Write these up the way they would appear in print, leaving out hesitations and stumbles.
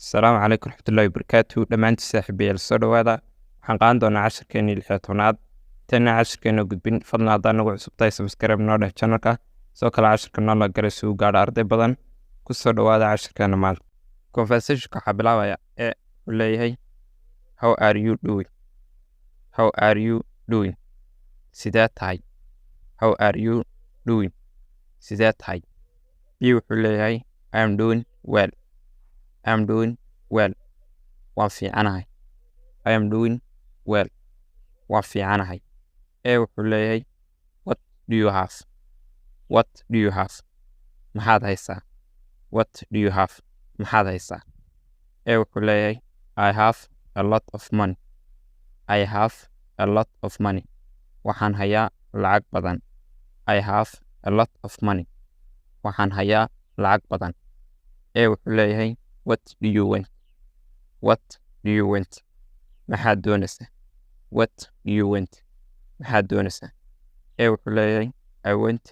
السلام عليكم ورحمة الله وبركاته. دمانتي saaxiibayaal soo dhawaada. Waxaan qaadan doonaa casharkeennii 16aad. Tani casharkeena gudbin fadlan haddii nagu cusub tahay subscribe noo dheh channelka. Soo kale casharka noo la galay si uu gaadho arday badan. Ku soo dhawaada casharkeena maanta. Conversationka waxaa bilaabaya wuxuu leeyahay how are you doing? How are you doing? Sidee tahay? How are you doing? Sidee tahay? B wuxuu leeyahay I am doing well. I am doing well. Waan fiicanahay. I am doing well. Waan fiicanahay. A wuxuu leeyahay what do you have? What do you have? Maxaad haysaa? What do you have? Maxaad haysaa? A wuxuu leeyahay I have a lot of money. I have a lot of money. Waxaan hayaa lacag badan. I have a lot of money. Waxaan hayaa lacag badan. A wuxuu leeyahay what do you want? What do you want? Maxaad doonaysaa? What do you want? Maxaad doonaysaa? A wuxuu leeyahay I want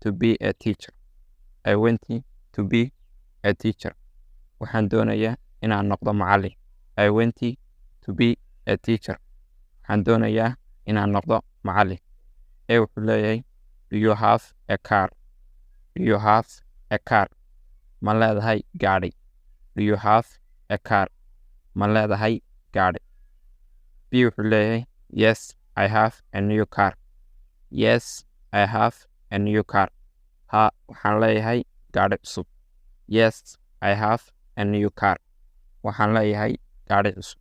to be a teacher. I want to be a teacher. Waxaan doonayaa inaan noqdo macallin. I want to be a teacher. Waxaan doonayaa inaan noqdo macallin. A wuxuu leeyahay do you have a car? Do you have a car? Ma leedahay gaadhi? Do you have a car? Ma leedahay gaadhi? B wuxuu leeyahay yes I have a new car. Yes I have a new car. Ha waxaan leeyahay gaadhi cusub. Yes I have a new car. Waxaan leeyahay gaadhi cusub.